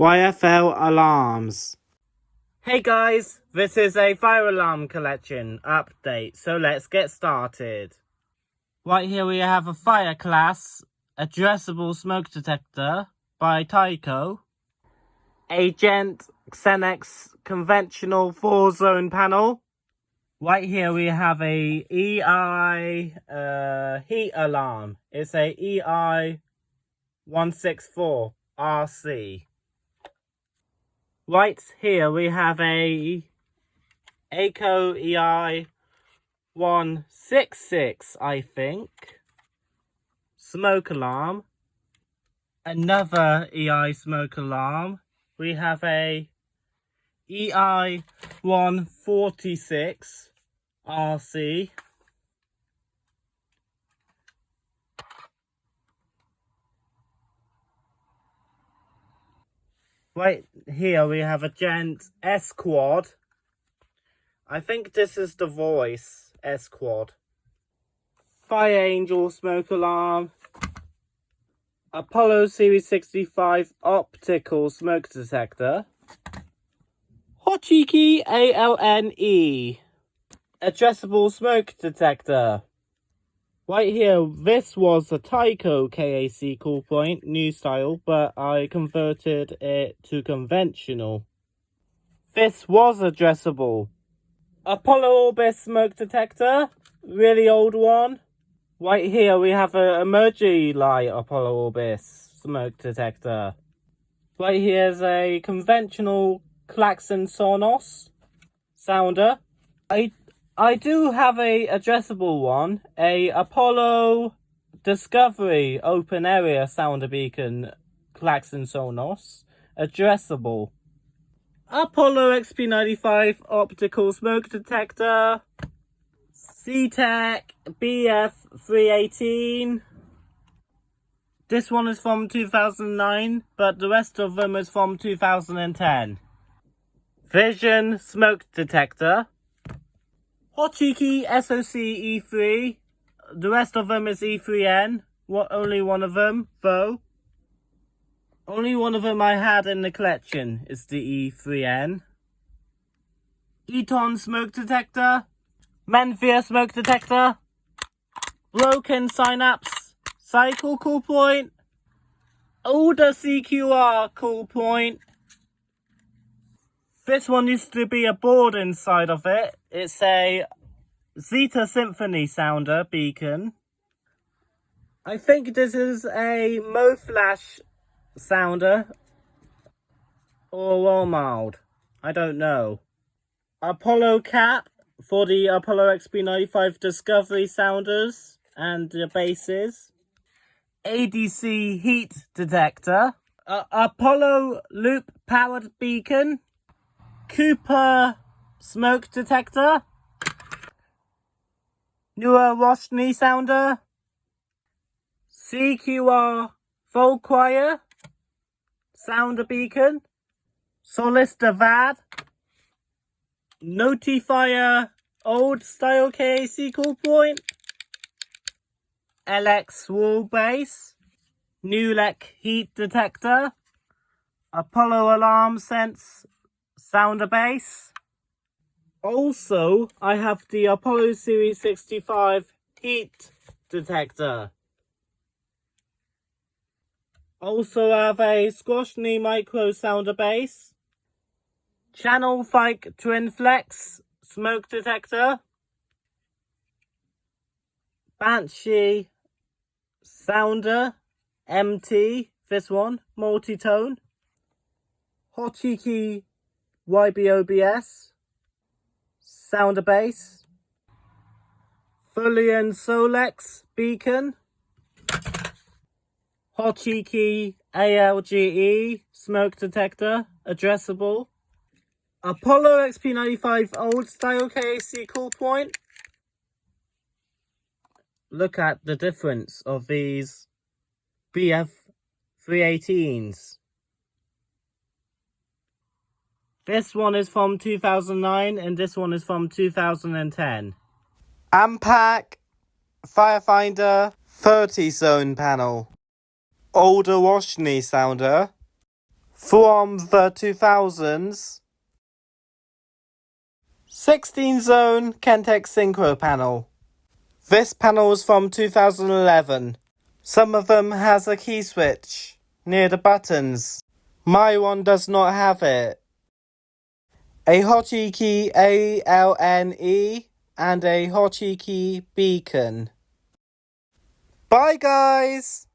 YFL alarms. Hey guys, this is a fire alarm collection update, so let's get started. Right here we have a fire class addressable smoke detector by Tyco, a Gent Xenex conventional 4-zone panel. Right here we have a EI heat alarm. It's a EI 164 RC. Right here we have a ACO EI 166, I think, smoke alarm. Another EI smoke alarm. We have a EI 146 RC. Right here we have a Gent S-Quad. I think this is the voice S-Quad. Fire Angel smoke alarm. Apollo Series 65 optical smoke detector. Hotchkiss ALNE addressable smoke detector. Right here, this was a Tyco KAC cool point, new style, but I converted it to conventional. This was addressable. Apollo Orbis smoke detector, really old one. Right here we have an Emergy Light Apollo Orbis smoke detector. Right here is a conventional Klaxon Sonos sounder. I do have a addressable one, a Apollo Discovery open area sounder beacon Klaxon Sonos, addressable. Apollo XP95 optical smoke detector, C-Tech BF318. This one is from 2009, but the rest of them is from 2010. Vision smoke detector. Hotchkiss SOC E3. The rest of them is E3N. Only one of them, though. Only one of them I had in the collection is the E3N. Eton smoke detector. Menfia smoke detector. Broken Synapse cycle cool point. Older CQR cool point. This one used to be a board inside of it. It's a Zeta Symphony sounder beacon. I think this is a MoFlash sounder or wall mild. I don't know. Apollo cap for the Apollo XP95 Discovery sounders and the bases. ADC heat detector. Apollo loop powered beacon. Cooper smoke detector. Newer Roshni sounder. CQR Volquire sounder beacon. Solista VAD. Notifier old style KAC cool point. LX wall base. Nulek heat detector. Apollo alarm sense sounder base. Also, I have the Apollo Series 65 heat detector. Also have a Squashny micro sounder base. Channel Fike Twin Flex smoke detector. Banshee sounder MT, this one, multi-tone. Hotchkiss YBOBS sounder base. Fullion Solex beacon. Hotchkiss ALGE smoke detector, addressable. Apollo XP95 old style KAC cool point. Look at the difference of these BF318s. This one is from 2009 and this one is from 2010. Ampac Firefinder 30-zone panel. Older Roshni sounder. from the 2000s. 16-zone Kentex Synchro panel. This panel is from 2011. Some of them has a key switch near the buttons. My one does not have it. A hotkey ALNE and a hotkey beacon. Bye guys!